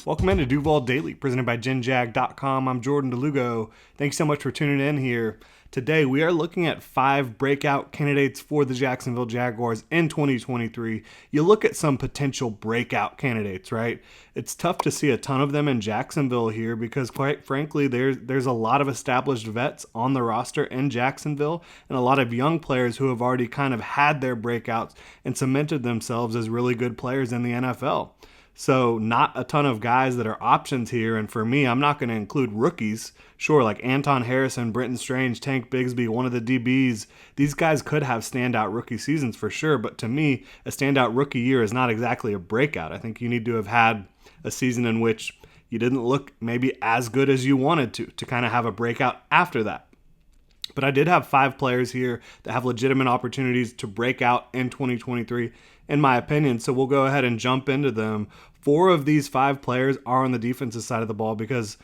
Welcome into Duval Daily, presented by GenJag.com. I'm Jordan Lugo. Thanks so much for tuning in here. Today, we are looking at 5 breakout candidates for the Jacksonville Jaguars in 2023. You look at some potential breakout candidates, right? It's tough to see a ton of them in Jacksonville here because, quite frankly, there's a lot of established vets on the roster in Jacksonville and a lot of young players who have already kind of had their breakouts and cemented themselves as really good players in the NFL. So not a ton of guys that are options here. And for me, I'm not going to include rookies. Sure, like Anton Harrison, Brenton Strange, Tank Bigsby, one of the DBs. These guys could have standout rookie seasons for sure. But to me, a standout rookie year is not exactly a breakout. I think you need to have had a season in which you didn't look maybe as good as you wanted to kind of have a breakout after that. But I did have 5 players here that have legitimate opportunities to break out in 2023, in my opinion. So we'll go ahead and jump into them. 4 of these 5 players are on the defensive side of the ball because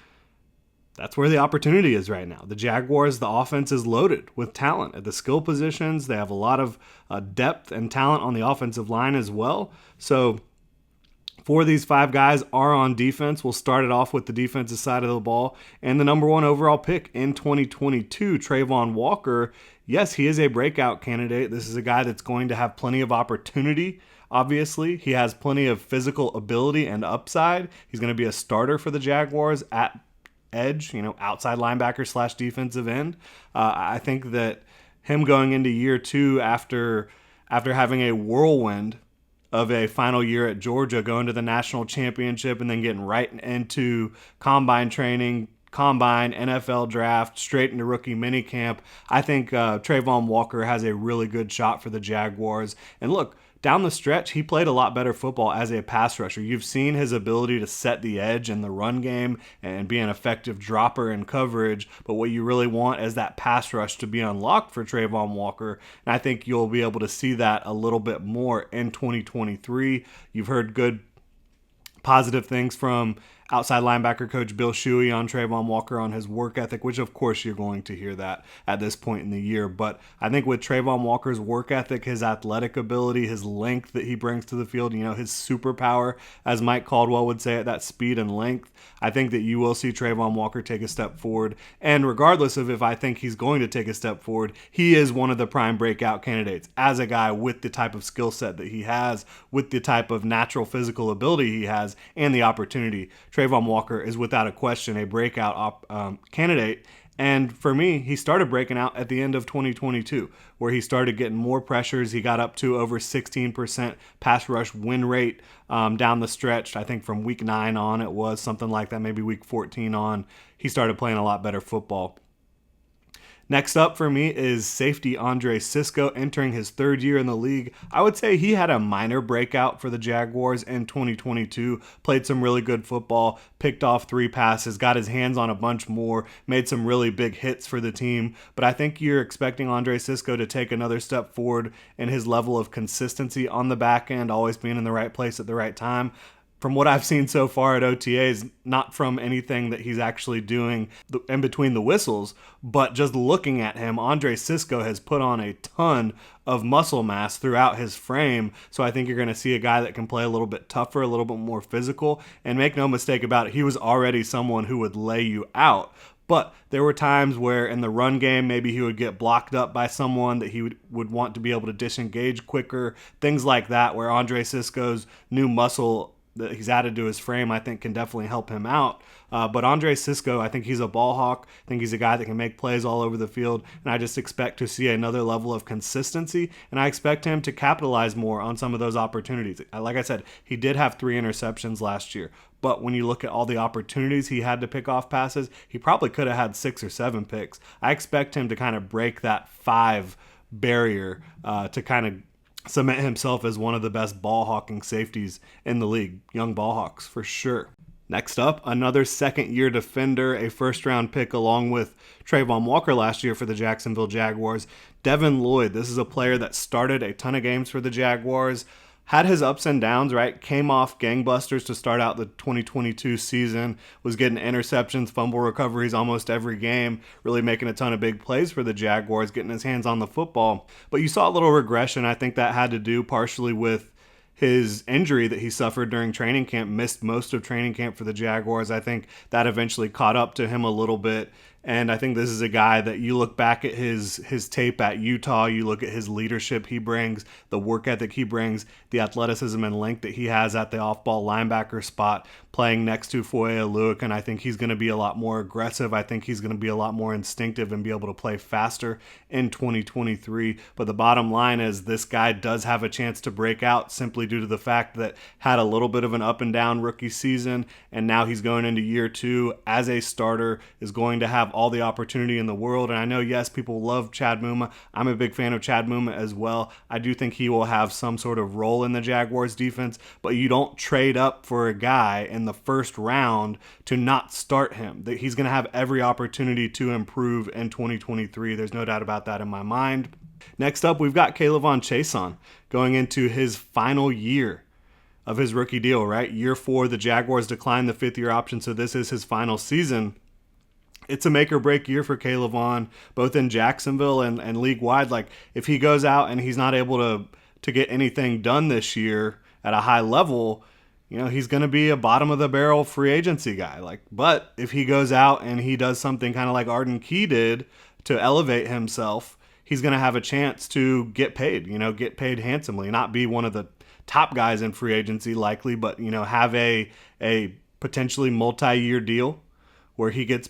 that's where the opportunity is right now. The Jaguars, the offense is loaded with talent at the skill positions. They have a lot of depth and talent on the offensive line as well. So 4 of these 5 guys are on defense. We'll start it off with the defensive side of the ball. And the number 1 overall pick in 2022, Travon Walker. Yes, he is a breakout candidate. This is a guy that's going to have plenty of opportunity. Obviously, he has plenty of physical ability and upside. He's going to be a starter for the Jaguars at edge, outside linebacker / defensive end. I think that him going into year 2 after having a whirlwind of a final year at Georgia, going to the national championship and then getting right into combine training, combine, NFL draft, straight into rookie minicamp. I think Travon Walker has a really good shot for the Jaguars. And look, down the stretch, he played a lot better football as a pass rusher. You've seen his ability to set the edge in the run game and be an effective dropper in coverage. But what you really want is that pass rush to be unlocked for Travon Walker. And I think you'll be able to see that a little bit more in 2023. You've heard good, positive things from outside linebacker coach Bill Shuey on Travon Walker, on his work ethic, which of course you're going to hear that at this point in the year. But I think with Travon Walker's work ethic, his athletic ability, his length that he brings to the field, his superpower, as Mike Caldwell would say, at that speed and length, I think that you will see Travon Walker take a step forward. And regardless of if I think he's going to take a step forward, he is one of the prime breakout candidates as a guy with the type of skill set that he has, with the type of natural physical ability he has, and the opportunity. Travon Walker is without a question a breakout candidate. And for me, he started breaking out at the end of 2022, where he started getting more pressures. He got up to over 16% pass rush win rate down the stretch. I think from week 9 on, it was something like that, maybe week 14 on. He started playing a lot better football. Next up for me is safety Andre Cisco, entering his 3rd year in the league. I would say he had a minor breakout for the Jaguars in 2022, played some really good football, picked off 3 passes, got his hands on a bunch more, made some really big hits for the team. But I think you're expecting Andre Cisco to take another step forward in his level of consistency on the back end, always being in the right place at the right time. From what I've seen so far at OTAs, not from anything that he's actually doing in between the whistles, but just looking at him, Andre Cisco has put on a ton of muscle mass throughout his frame. So I think you're going to see a guy that can play a little bit tougher, a little bit more physical. And make no mistake about it, he was already someone who would lay you out. But there were times where in the run game, maybe he would get blocked up by someone that he would want to be able to disengage quicker, things like that, where Andre Cisco's new muscle that he's added to his frame, I think, can definitely help him out. But Andre Cisco, I think he's a ball hawk. I think he's a guy that can make plays all over the field. And I just expect to see another level of consistency. And I expect him to capitalize more on some of those opportunities. Like I said, he did have 3 interceptions last year. But when you look at all the opportunities he had to pick off passes, he probably could have had 6 or 7 picks. I expect him to kind of break that 5 barrier to kind of cement himself as one of the best ball hawking safeties in the league. Young ball hawks for sure. Next up, another second-year defender, a first-round pick along with Travon Walker last year for the Jacksonville Jaguars. Devin Lloyd, this is a player that started a ton of games for the Jaguars, had his ups and downs, right? Came off gangbusters to start out the 2022 season, was getting interceptions, fumble recoveries almost every game, really making a ton of big plays for the Jaguars, getting his hands on the football. But you saw a little regression. I think that had to do partially with his injury that he suffered during training camp, missed most of training camp for the Jaguars. I think that eventually caught up to him a little bit. And I think this is a guy that you look back at his tape at Utah, you look at his leadership he brings, the work ethic he brings, the athleticism and length that he has at the off-ball linebacker spot, playing next to Foye Oluokun. And I think he's going to be a lot more aggressive. I think he's going to be a lot more instinctive and be able to play faster in 2023. But the bottom line is this guy does have a chance to break out simply due to the fact that had a little bit of an up and down rookie season, and now he's going into year 2 as a starter, is going to have all the opportunity in the world. And I know, yes, people love Chad Muma. I'm a big fan of Chad Muma as well. I do think he will have some sort of role in the Jaguars defense, but you don't trade up for a guy in the first round to not start him. That he's going to have every opportunity to improve in 2023. There's no doubt about that in my mind. Next up, we've got K'Lavon Chaisson going into his final year of his rookie deal, right? Year 4, the Jaguars declined the 5th-year option, so this is his final season. It's a make or break year for K'Lavon, both in Jacksonville and league-wide. Like, if he goes out and he's not able to get anything done this year at a high level, you know, he's going to be a bottom-of-the-barrel free agency guy. But if he goes out and he does something kind of like Arden Key did to elevate himself, he's going to have a chance to get paid, get paid handsomely, not be one of the top guys in free agency likely, but, have a potentially multi-year deal where he gets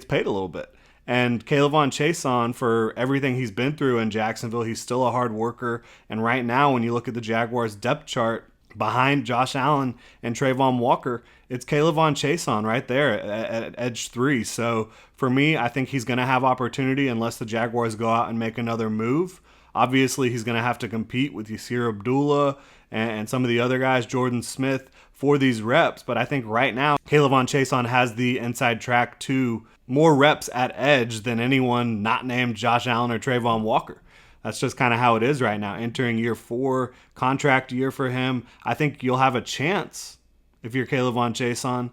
paid a little bit. And K'Lavon Chaisson, for everything he's been through in Jacksonville, he's still a hard worker. And right now, when you look at the Jaguars depth chart, behind Josh Allen and Trayvon Walker, it's K'Lavon Chaisson right there at edge 3. So for me, I think he's going to have opportunity unless the Jaguars go out and make another move. Obviously, he's going to have to compete with Yasir Abdullah and some of the other guys, Jordan Smith, for these reps. But I think right now, K'Lavon Chaisson has the inside track to more reps at edge than anyone not named Josh Allen or Trayvon Walker. That's just kind of how it is right now. Entering year 4, contract year for him. I think you'll have a chance, if you're K'Lavon Chaisson,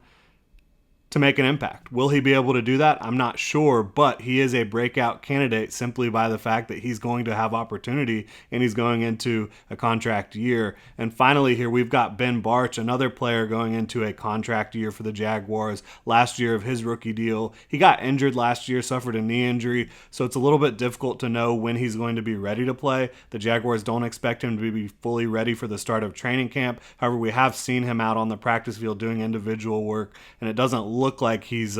to make an impact. Will he be able to do that? I'm not sure, but he is a breakout candidate simply by the fact that he's going to have opportunity and he's going into a contract year. And finally here, we've got Ben Bartch, another player going into a contract year for the Jaguars. Last year of his rookie deal, he got injured last year, suffered a knee injury, so it's a little bit difficult to know when he's going to be ready to play. The Jaguars don't expect him to be fully ready for the start of training camp. However, we have seen him out on the practice field doing individual work, and it doesn't look like he's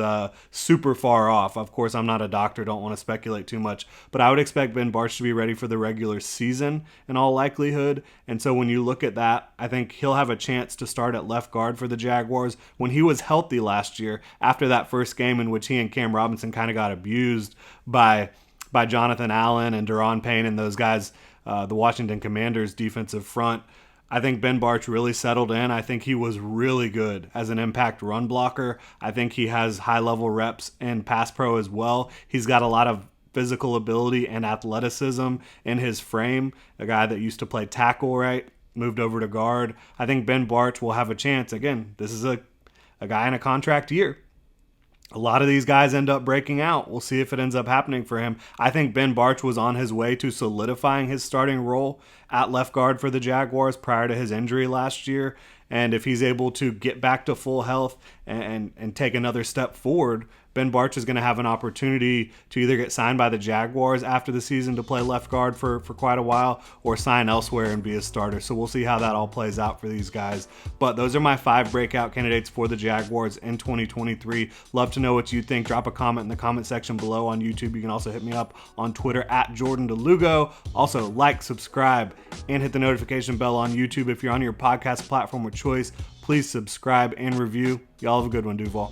super far off. Of course, I'm not a doctor, don't want to speculate too much, but I would expect Ben Bartch to be ready for the regular season in all likelihood. And so when you look at that, I think he'll have a chance to start at left guard for the Jaguars. When he was healthy last year, after that first game in which he and Cam Robinson kind of got abused by Jonathan Allen and Daron Payne and those guys, the Washington Commanders defensive front, I think Ben Bartch really settled in. I think he was really good as an impact run blocker. I think he has high-level reps in pass pro as well. He's got a lot of physical ability and athleticism in his frame. A guy that used to play tackle, right, moved over to guard. I think Ben Bartch will have a chance. Again, this is a guy in a contract year. A lot of these guys end up breaking out. We'll see if it ends up happening for him. I think Ben Bartch was on his way to solidifying his starting role at left guard for the Jaguars prior to his injury last year. And if he's able to get back to full health and take another step forward, Ben Bartch is going to have an opportunity to either get signed by the Jaguars after the season to play left guard for quite a while, or sign elsewhere and be a starter. So we'll see how that all plays out for these guys. But those are my 5 breakout candidates for the Jaguars in 2023. Love to know what you think. Drop a comment in the comment section below on YouTube. You can also hit me up on Twitter at Jordan DeLugo. Also, like, subscribe, and hit the notification bell on YouTube. If you're on your podcast platform of choice, please subscribe and review. Y'all have a good one, Duval.